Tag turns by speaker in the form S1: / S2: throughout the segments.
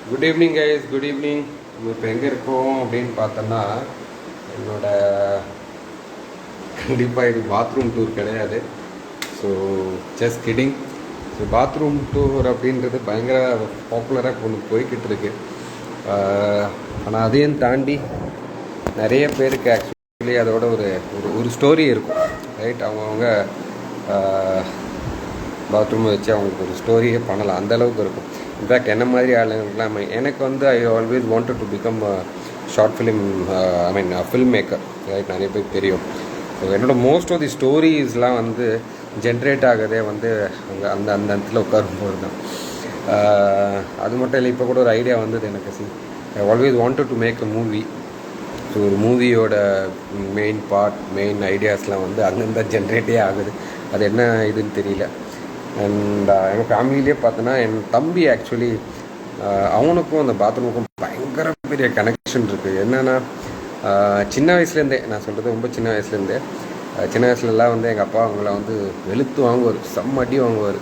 S1: Good evening guys, good evening. நம்ம இப்போ எங்கே இருக்கோம் அப்படின்னு பார்த்தோன்னா, என்னோட கண்டிப்பாக இது பாத்ரூம் டூர் கிடையாது. So just kidding. So bathroom tour அப்படின்றது பயங்கர பாப்புலராக ஒன்று போய்கிட்டு இருக்கு. ஆனால் அதையும் தாண்டி நிறைய பேருக்கு ஆக்சுவலி அதோட ஒரு ஒரு ஸ்டோரி இருக்கும், ரைட்? அவங்கவுங்க பாத்ரூமை வச்சு அவங்களுக்கு ஒரு ஸ்டோரியே பண்ணலாம், அந்தளவுக்கு இருக்கும். இன்ஃபேக்ட் என்ன மாதிரி ஆளுங்கெல்லாம் எனக்கு வந்து ஐ always wanted to become short film, film maker, right? நிறைய பேருக்கு தெரியும். ஸோ என்னோட மோஸ்ட் ஆஃப் தி ஸ்டோரிஸ்லாம் வந்து ஜென்ரேட் ஆகுதே வந்து அங்கே அந்த அந்த இடத்துல உட்காரும்போது தான். அது மட்டும் இல்லை, இப்போ கூட ஒரு ஐடியா வந்தது எனக்கு. I always wanted to make a movie. So ஒரு மூவியோட மெயின் பார்ட், மெயின் ஐடியாஸ்லாம் வந்து அங்கேருந்து ஜென்ரேட்டே ஆகுது. அது என்ன இதுன்னு தெரியல. அண்ட் எங்கள் ஃபேமிலியிலே பார்த்தோன்னா என் தம்பி ஆக்சுவலி அவனுக்கும் அந்த பாத்ரூமுக்கும் பயங்கர பெரிய கனெக்ஷன் இருக்குது. என்னென்னா சின்ன வயசுலேருந்தே, நான் சொல்கிறது ரொம்ப சின்ன வயசுலேருந்தே, சின்ன வயசுலலாம் வந்து எங்கள் அப்பா அவங்கள வந்து வெளுத்து வாங்குவார், செம்ம அடி வாங்குவார்.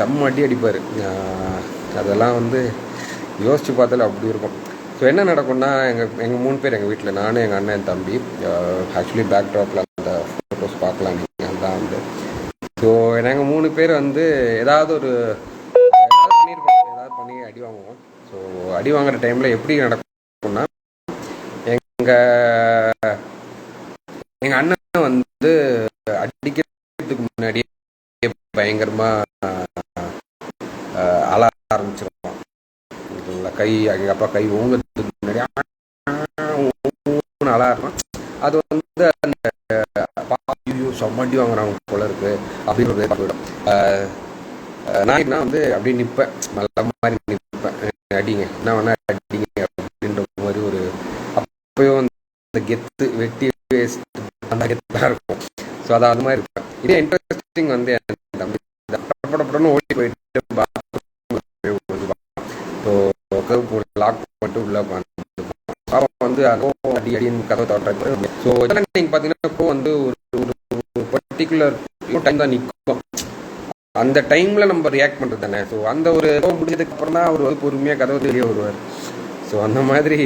S1: செம்ம அடி அடிப்பார். அதெல்லாம் வந்து யோசித்து பார்த்தாலும் அப்படி இருக்கும். ஸோ என்ன நடக்கும்னா, எங்கள் 3 பேர் எங்கள் வீட்டில், நானும் எங்கள் அண்ணன், என் தம்பி. ஆக்சுவலி பேக் ட்ராப்பில் அந்த ஃபோட்டோஸ் பார்க்கலாம் நீங்கள். அதுதான் வந்து ஸோ நாங்கள் 3 பேர் வந்து ஏதாவது பண்ணியிருக்கோம், ஏதாவது பண்ணி அடி வாங்குவோம். ஸோ அடி வாங்குற டைமில் எப்படி நடக்கும்னா, எங்கள் அண்ணன் வந்து அடிக்கிறதுக்கு முன்னாடியே பயங்கரமாக அழ ஆரம்பிச்சிருவோம். கை, எங்கள் அப்பா கை ஓங்கிறதுக்கு முன்னாடி அழ ஆரம்பிச்சோம். அது வந்து அந்த சம்மட்டி வாங்குறாங்க போல இருக்கு அப்படின்னு ஒரு போயிடும். நான் வந்து அப்படியே நிற்பேன், நல்ல மாதிரி நிற்பேன். அடிங்க, என்ன வேணா அடிங்க அப்படின்ற மாதிரி ஒரு அப்பயும் அந்த கெத்து வெட்டி வேஸ்ட் அந்த கெத்தாக இருக்கும். ஸோ அது மாதிரி இருப்பேன். இதே இன்ட்ரெஸ்டிங் வந்து என் தம்பி படப்படன்னு ஓடி போயிட்டு லாக் பண்ணிட்டு உள்ள வந்து அடி அடின்னு கதவை தோற்ற. ஸோ இதெல்லாம் நீங்கள் பார்த்தீங்கன்னா வந்து ஒரு பர்டிகுலர் டைம் தான் நிற்கும். அந்த டைமில் நம்ம ரியாக்ட் பண்ணுறது தானே. ஸோ அந்த ஒரு முடிஞ்சதுக்கு அப்புறம் தான் அவர் வந்து பொறுமையாக கதவு வெளியே வருவார். ஸோ அந்த மாதிரி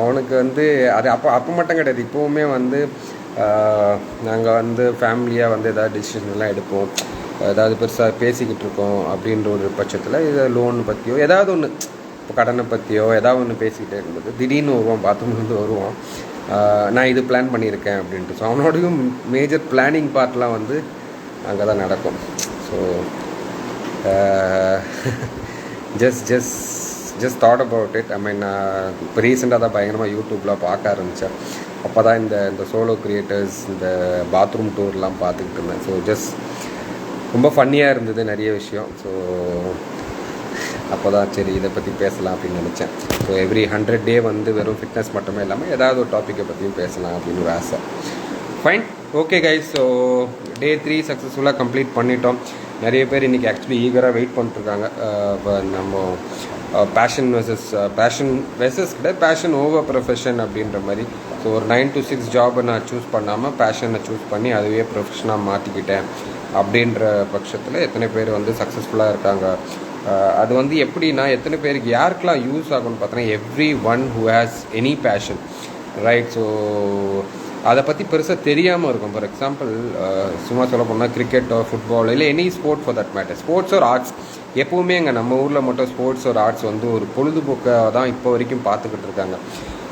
S1: அவனுக்கு வந்து அது அப்போ மட்டும் கிடையாது, இப்போவுமே வந்து நாங்கள் வந்து ஃபேமிலியாக வந்து ஏதாவது டிசிஷன்லாம் எடுப்போம், ஏதாவது பெருசாக பேசிக்கிட்டு இருக்கோம் அப்படின்ற ஒரு பட்சத்தில் இதை லோன் பற்றியோ ஏதாவது ஒன்று, இப்போ கடனை பற்றியோ ஏதாவது ஒன்று பேசிக்கிட்டே இருக்கும்போது திடீர்னு வருவான், பாத்ரூம்லேருந்து வருவான், நான் இது பிளான் பண்ணியிருக்கேன் அப்படின்ட்டு. ஸோ அவனோடையும் மேஜர் பிளானிங் பார்ட்லாம் வந்து அங்கே தான் நடக்கும். So just thought about it. நான் இப்போ ரீசெண்டாக தான் பயங்கரமாக யூடியூப்லாம் பார்க்க ஆரம்பித்தேன். அப்போ தான் இந்த சோலோ க்ரியேட்டர்ஸ், இந்த பாத்ரூம் டூர்லாம் பார்த்துக்கிட்டு இருந்தேன். ஸோ ஜஸ்ட் ரொம்ப ஃபன்னியாக இருந்தது நிறைய விஷயம். ஸோ அப்போ தான் சரி இதை பற்றி பேசலாம் அப்படின்னு நினச்சேன். ஸோ எவ்ரி 100 டே வந்து வெறும் ஃபிட்னஸ் மட்டுமே இல்லாமல் ஏதாவது ஒரு டாப்பிக்கை பற்றியும் பேசலாம் அப்படின்னு ஒரு ஆசை. Fine, okay guys. So day 3 சக்ஸஸ்ஃபுல்லாக கம்ப்ளீட் பண்ணிட்டோம். நிறைய பேர் இன்றைக்கி ஆக்சுவலி ஈகராக வெயிட் பண்ணிட்டுருக்காங்க. நம்ம பேஷன் கிடையாது, பேஷன் ஓவர் ப்ரொஃபஷன் அப்படின்ற மாதிரி. ஸோ ஒரு 9 to 6 ஜாபை நான் சூஸ் பண்ணாமல் பேஷனை சூஸ் பண்ணி அதுவே ப்ரொஃபஷனாக மாற்றிக்கிட்டேன் அப்படின்ற பட்சத்தில் எத்தனை பேர் வந்து சக்ஸஸ்ஃபுல்லாக இருக்காங்க. அது வந்து எப்படின்னா, எத்தனை பேருக்கு யாருக்கெல்லாம் யூஸ் ஆகும்னு பார்த்தோன்னா, everyone who has any passion, right? So அதை பற்றி பெருசாக தெரியாமல் இருக்கும். ஃபார் எக்ஸாம்பிள், சும்மா சொல்ல போனால் கிரிக்கெட்டோ ஃபுட்பாலோ இல்லை any sport for that matter, sports ஒரு ஆர்ட்ஸ். எப்போவுமே எங்கள் நம்ம ஊரில் மட்டும் ஸ்போர்ட்ஸ் ஒரு ஆர்ட்ஸ் வந்து ஒரு பொழுதுபோக்காக தான் இப்போ வரைக்கும் பார்த்துக்கிட்டு இருக்காங்க.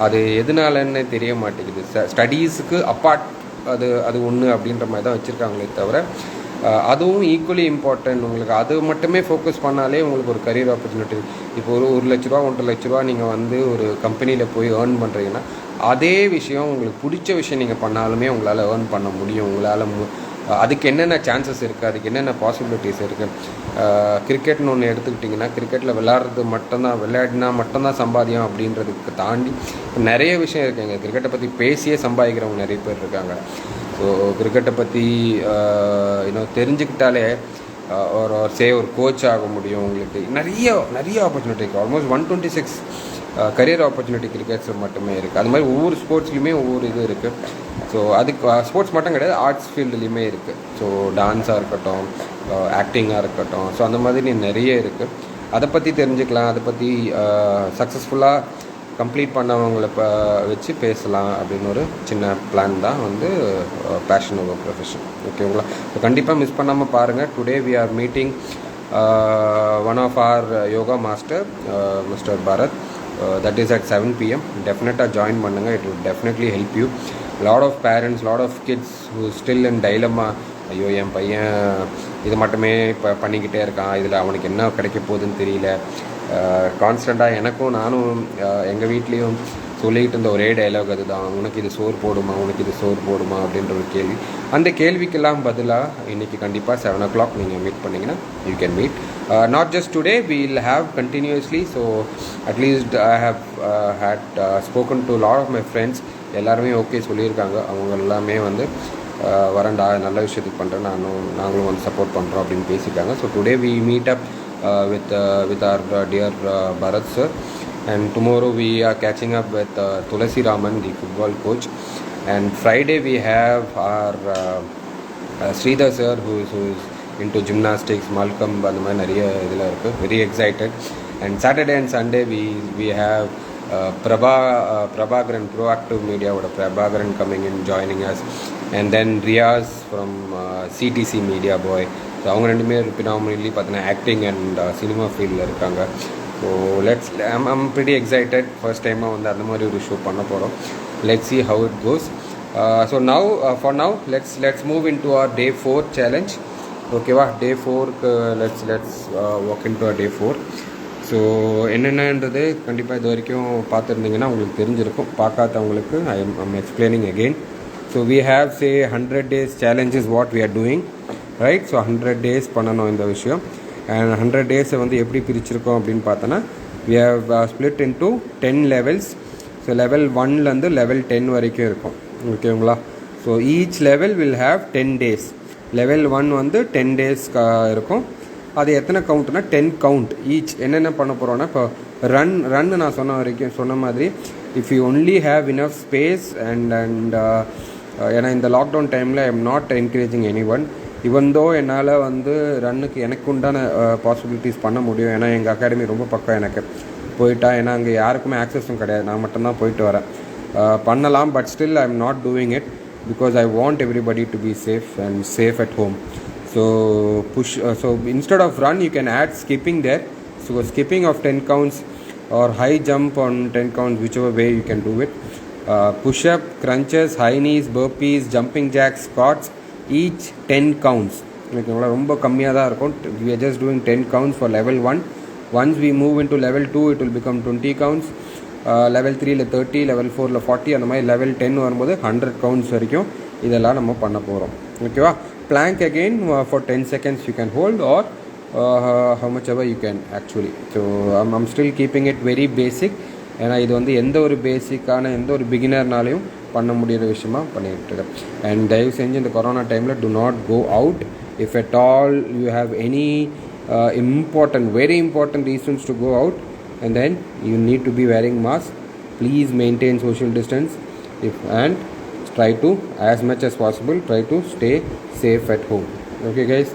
S1: அது எதனாலன்னு தெரிய மாட்டேங்குது. ஸ்டடீஸுக்கு அப்பார்ட் அது ஒன்று அப்படின்ற மாதிரி தான் வச்சுருக்காங்களே தவிர, அதுவும் ஈக்குவலி இம்பார்ட்டன்ட். உங்களுக்கு அது மட்டுமே ஃபோக்கஸ் பண்ணாலே உங்களுக்கு ஒரு கரியர் ஆப்பர்ச்சுனிட்டி. இப்போ ஒரு 1 லட்ச ரூபா 1.5 லட்ச ரூபா நீங்கள் வந்து ஒரு கம்பெனியில் போய் ஏர்ன் பண்ணுறீங்கன்னா, அதே விஷயம் உங்களுக்கு பிடிச்ச விஷயம் நீங்கள் பண்ணாலுமே உங்களால் ஏர்ன் பண்ண முடியும். உங்களால் அதுக்கு என்னென்ன சான்சஸ் இருக்குது, அதுக்கு என்னென்ன பாசிபிலிட்டிஸ் இருக்குது. கிரிக்கெட்னு ஒன்று எடுத்துக்கிட்டிங்கன்னா, கிரிக்கெட்டில் விளையாடினா மட்டும்தான் சம்பாதியம் அப்படின்றதுக்கு தாண்டி நிறைய விஷயம் இருக்குங்க. கிரிக்கெட்டை பற்றி பேசியே சம்பாதிக்கிறவங்க நிறைய பேர் இருக்காங்க. ஸோ கிரிக்கெட்டை பற்றி தெரிஞ்சுக்கிட்டாலே ஒரு கோச் ஆக முடியும். உங்களுக்கு நிறைய ஆப்பர்ச்சுனிட்டி இருக்குது. ஆல்மோஸ்ட் 126 கரியர் ஆப்பர்ச்சுனிட்டி கிரிக்கெட்ஸில் மட்டுமே இருக்குது. அது மாதிரி ஒவ்வொரு ஸ்போர்ட்ஸ்லையுமே ஒவ்வொரு இது இருக்குது. ஸோ அதுக்கு ஸ்போர்ட்ஸ் மட்டும் கிடையாது, ஆர்ட்ஸ் ஃபீல்டுலேயுமே இருக்குது. ஸோ டான்ஸாக இருக்கட்டும், ஆக்டிங்காக இருக்கட்டும், ஸோ அந்த மாதிரி நிறைய இருக்குது. அதை பற்றி தெரிஞ்சுக்கலாம், அதை பற்றி சக்ஸஸ்ஃபுல்லாக கம்ப்ளீட் பண்ணவங்களை வச்சு பேசலாம் அப்படின்னு ஒரு சின்ன பிளான் தான் வந்து பேஷன் ஓவர் ப்ரொஃபஷன். ஓகேங்களா? ஸோ கண்டிப்பாக மிஸ் பண்ணாமல் பாருங்கள். Today we are meeting one of our yoga master, mister Bharat. That is at 7 p.m. Definitely join பண்ணுங்க. It will definitely help you. Lot of parents, lot of kids who still in dilemma. ஐயோ என் பையன் இது மட்டுமே இப்போ பண்ணிக்கிட்டே இருக்கான், இதில் அவனுக்கு என்ன கிடைக்க போகுதுன்னு தெரியல. கான்ஸ்டண்ட்டாக எனக்கும் நானும் எங்கள் வீட்லேயும் சொல்லிக்கிட்டு இருந்த ஒரே டைலாக் அதுதான், உனக்கு இது சோறு போடுமா, உனக்கு இது சோறு போடுமா அப்படின்ற ஒரு கேள்வி. அந்த கேள்விக்கெல்லாம் பதிலாக இன்றைக்கி கண்டிப்பாக 7 o'clock நீங்கள் மீட் பண்ணிங்கன்னா you can meet. Not just today, we'll have continuously. So at least I have had spoken to lot of my friends. எல்லாருமே ஓகே சொல்லியிருக்காங்க. அவங்க எல்லாமே வந்து வரண்டா நல்ல விஷயத்துக்கு பண்ணுறேன், நாங்களும் வந்து சப்போர்ட் பண்ணுறோம் அப்படின்னு பேசியிருக்காங்க. So today we meet up with our dear Bharat sir, and tomorrow we are catching up with Tulasi Raman, the football coach, and Friday we have our Sridhar sir who is into gymnastics, Malcolm அந்த மாதிரி நிறைய இதில் இருக்குது. Very excited. And Saturday and Sunday we have Prabhakaran, Proactive Media ஓட Prabhakaran coming in joining us, and then Riyaz from CTC Media Boy. So அவங்க ரெண்டுமே பினாமினலி பார்த்தீங்கன்னா acting and cinema ஃபீல்டில் இருக்காங்க. So I'm pretty excited. First டைமாக வந்து அந்த மாதிரி ஒரு ஷோ பண்ண போகிறோம். Let's see how it goes. So now for now let's move into our day 4 challenge. ஓகேவா? day 4க்கு let's walk into our day 4. So என்னென்னன்றது கண்டிப்பாக இது வரைக்கும் பார்த்துருந்தீங்கன்னா உங்களுக்கு தெரிஞ்சிருக்கும். பார்க்காதவங்களுக்கு I'm explaining again. So we have say 100 days challenge is what we are doing, right? So 100 days பண்ணணும் இந்த விஷயம். And 100 days வந்து எப்படி பிரிச்சிருக்கோம் அப்படின்னு பார்த்தோன்னா we have split into 10 levels. So level 1லேருந்து level 10 வரைக்கும் இருக்கும். ஓகேங்களா? So each level will have 10 days. level 1 வந்து 10 days இருக்கும். அது எத்தனை கவுண்ட்னா 10 கவுண்ட் ஈச். என்னென்ன பண்ண போகிறோன்னா இப்போ ரன் நான் சொன்ன மாதிரி if you only have enough space and ஏன்னா இந்த லாக்டவுன் டைமில் I am not encouraging anyone. இவன்தோ என்னால் வந்து ரன்னுக்கு எனக்கு உண்டான பாசிபிலிட்டிஸ் பண்ண முடியும். ஏன்னா எங்கள் அகாடமி ரொம்ப பக்கம் எனக்கு போயிட்டா, ஏன்னா அங்கே யாருக்குமே ஆக்சஸும் கிடையாது, நான் மட்டும்தான் போயிட்டு வரேன். பண்ணலாம், but still I am not doing it because I want everybody to be safe and safe at home. So instead of run you can add skipping there. So skipping of 10 counts or high jump on 10 counts, whichever way you can do it. Push up, crunches, high knees, burpees, jumping jacks, squats, each 10 counts. ஓகேங்களா? ரொம்ப கம்மியாக தான் இருக்கும். We are just doing 10 counts for level 1. Once we move into level 2 it will become 20 counts. level 3ல 30, level 4ல 40, அந்த மாதிரி level 10 வரும்போது 100 counts வரைக்கும் இதெல்லாம் நம்ம பண்ண போகிறோம். ஓகேவா? Plank again for 10 seconds you can hold, or how much ever you can actually. So I'm still keeping it very basic. ஏன்னா இது வந்து எந்த ஒரு பேசிக்கான எந்த ஒரு பிகினர்னாலையும் பண்ண முடியிற விஷயமா பண்ணிகிட்டு இருக்கேன். அண்ட் தயவு செஞ்சு இந்த கொரோனா டைமில் do not go out. If at all you have any very important reasons to go out, and then you need to be wearing mask, please maintain social distance and try to, as much as possible, try to stay safe at home. Okay guys,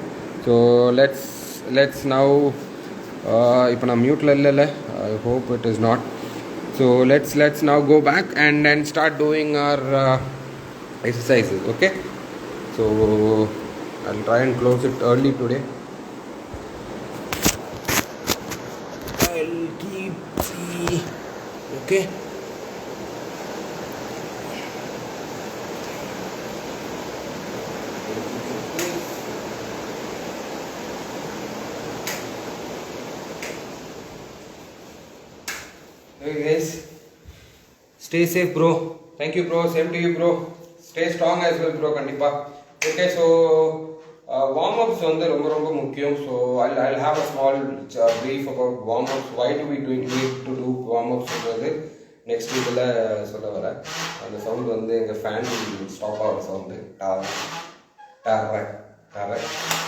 S1: so let's now இப்போ நான் மியூட்டில் இல்லைல்ல, I hope it is not. So let's now go back and then start doing our exercises. Okay, so I'll try and close it early today. I'll keep the okay. Hey guys, stay safe bro. Thank you bro, same to you bro. Stay strong as well bro, kandipa. Okay, so warm ups வந்து ரொம்ப முக்கியம். So I'll have a small brief about warm ups. Why do we need to do warm ups ன்றது next வீக்ல சொல்ல வரேன். அந்த sound வந்து எங்க ஃபேன் ஸ்டாப் ஆகிற sound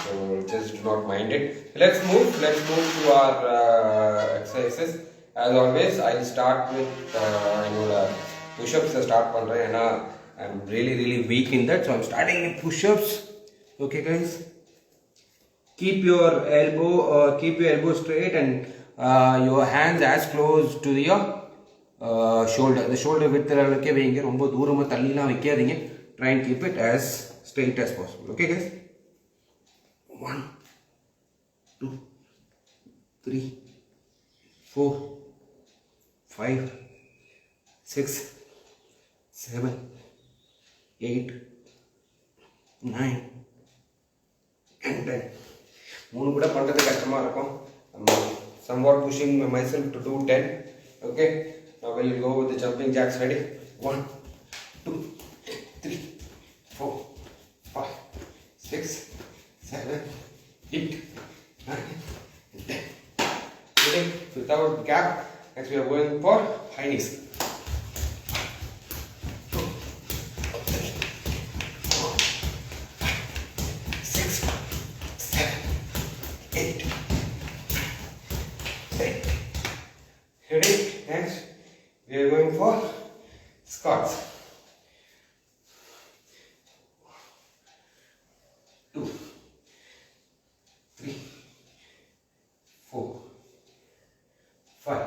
S1: so just do not mind it. Let's move to our exercises. As always, I'll start with push-ups. Start பண்றேன் ஏன்னா I'm really weak in that, so I'm starting with push-ups. Okay guys, keep your elbow straight and your hands as close to your shoulder. The shoulder width அளவுக்கே வைங்க, ரொம்ப தூரமா தள்ளிலாம் வைக்காதீங்க. Try and keep it as straight as possible. Okay guys? 1 2 3 4 5 6 7 8 9 and 10. மூணு கூட பண்றது கஷ்டமா இருக்கும். Somewhat pushing myself to do 10. Okay, now we'll go with the jumping jacks. Ready? 1 2 3 4 5 6 7 8 9 10. Ready? Without gap. Next we are going for high knees. 8. Ready? Next, we are going for squats. 2, 3, 4, 5,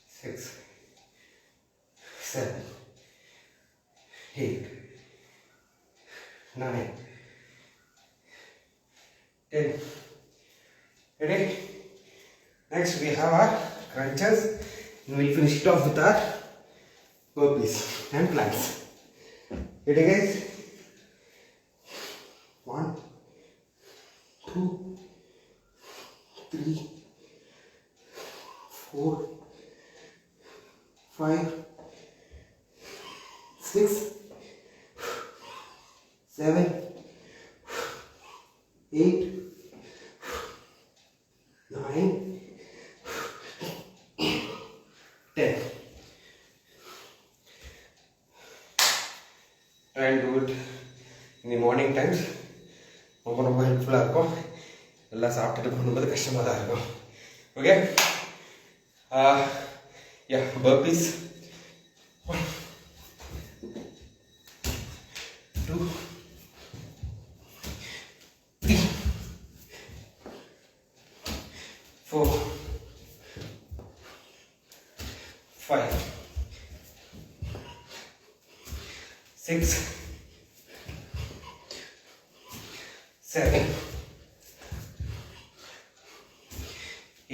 S1: 6, 7, 8, 9, 10. Ready? Next we have our crunches and we'll finish it off with our burpees and planks. Ready guys? 1 2 3 4 5 6 7 8 9 10. Try and do it in the morning times. ரொம்ப ஹெல்ப்ஃபுல்லாக இருக்கும். எல்லாம் சாப்பிட்டுட்டு பண்ணும்போது கஷ்டமாக தான் இருக்கும். Okay, யா burpees 1 2 3 4 5 6 7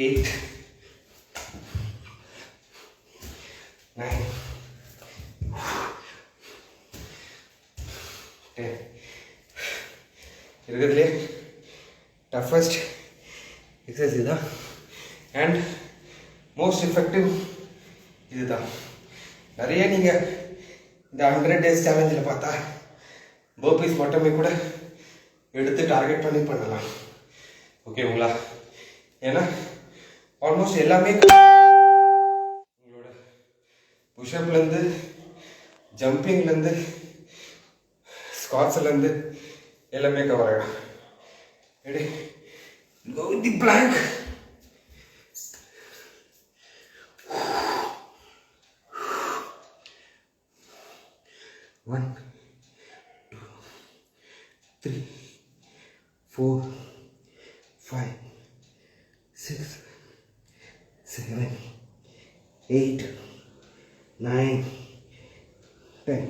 S1: 8 9 10. இருக்கிறதுலே டஃபஸ்ட் எக்ஸசைஸ் இதுதான் அண்ட் மோஸ்ட் எஃபெக்டிவ் இதுதான். நிறைய நீங்கள் இந்த 100 days சேலஞ்சில் பார்த்தா பர்பீஸ் மட்டுமே கூட எடுத்து டார்கெட் பண்ணி பண்ணலாம். ஓகேங்களா? ஏன்னா ஆல்மோஸ்ட் எல்லாமே உங்களோட புஷ்அப்லேருந்து ஜம்பிங்லேருந்து ஸ்குவாட்ஸ்லேருந்து எல்லாமே கவர் ஆகிடும். Ready? Go with the plank. 1 2 3 4 5 6 7 8 9 10.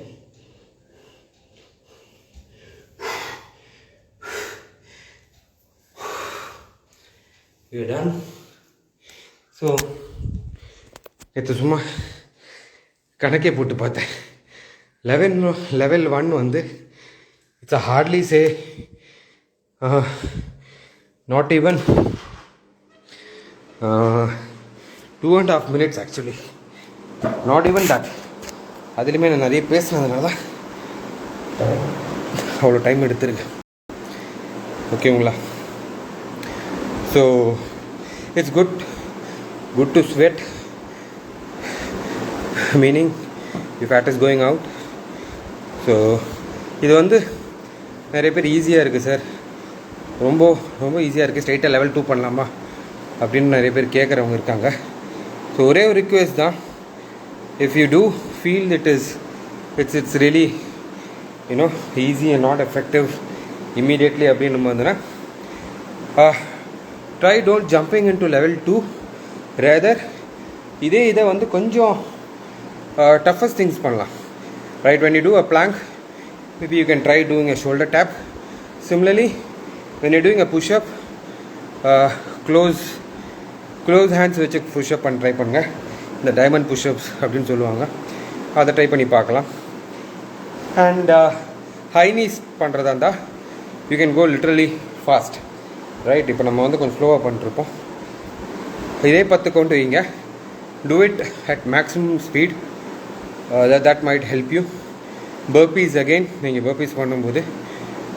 S1: We're done. So இது சும்மா கணக்கே போட்டு பார்த்தேன். level 1 வந்து it's a hardly say not even 2.5 minutes actually, not even that. அதுலேயுமே நான் நிறைய பேசுனதுனால தான் அவ்வளோ டைம் எடுத்துருக்கு. ஓகேங்களா? So it's good to sweat, meaning the fat is going out. So இது வந்து நிறைய பேர் ஈஸியாக இருக்குது சார், ரொம்ப ரொம்ப ஈஸியாக இருக்குது, ஸ்ட்ரைட்டாக level 2 பண்ணலாமா அப்படின்னு நிறைய பேர் கேட்குறவங்க இருக்காங்க. ஸோ ஒரே ஒரு ரிக்வெஸ்ட் தான், if you do feel it's really easy and not effective immediately அப்படின்னு நம்ம வந்துன்னா try don't jumping into level 2. Rather இதை வந்து கொஞ்சம் toughest things பண்ணலாம். Right, when you do a plank, maybe you can try doing a shoulder tap. Similarly, when you're doing a push-up, close hands வச்சு push-up பண்ண try பண்ணுங்க. இந்த diamond push-ups அப்படின்னு சொல்லுவாங்க, அதை ட்ரை பண்ணி பார்க்கலாம். அண்ட் ஹை நீஸ் பண்ணுறதா இருந்தால் you can go literally fast. Right, இப்போ நம்ம வந்து கொஞ்சம் ஸ்லோவாக பண்ணிட்டுருப்போம். இதே 10 கவுண்ட் வைங்க. Do it at maximum speed. that might help you. Burpees again, நீங்கள் burpees பண்ணும்போது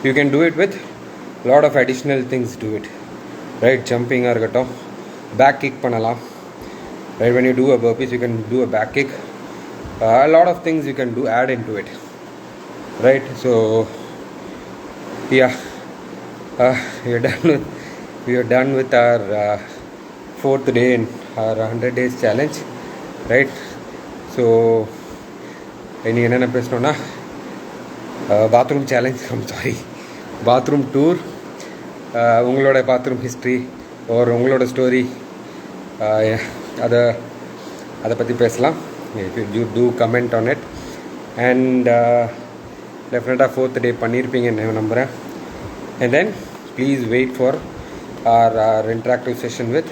S1: you can do it with lot of additional things to it. Right, jumping-ஆக இருக்கட்டும், பேக் கிக் பண்ணலாம். Right, when you do a burpees you can do a back kick. A lot of things you can do, add into it. Right, so yeah, we are done with our 4th day in our 100 days challenge. Right, so இன்றைக்கி என்னென்ன பேசணுன்னா bathroom challenge, bathroom tour, உங்களோட bathroom history ஒரு உங்களோட story, அதை பற்றி பேசலாம். You do comment on it. And டெஃபினட்டாக 4th day பண்ணியிருப்பீங்கன்னு நம்புகிறேன். And then please wait for our interactive session with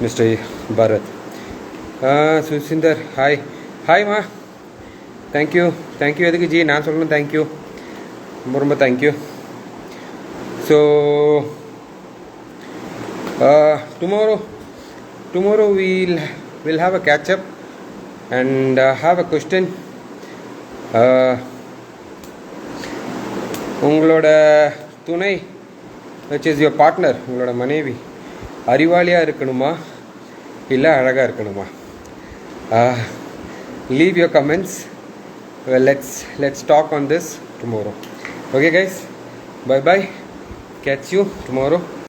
S1: Mr. Bharat. Suchinder, ஹாய்மா, தேங்க்யூ எதுக்கு ஜி நான் சொல்லணும்? தேங்க்யூ, ரொம்ப thank you. So tomorrow we'll have a catch up and have a question. உங்களோட துணை, which is your partner, உங்களோட மனைவி அறிவாளியாக இருக்கணுமா இல்லை அழகாக இருக்கணுமா? Leave your comments. Well, let's talk on this tomorrow. Okay guys, bye bye, catch you tomorrow.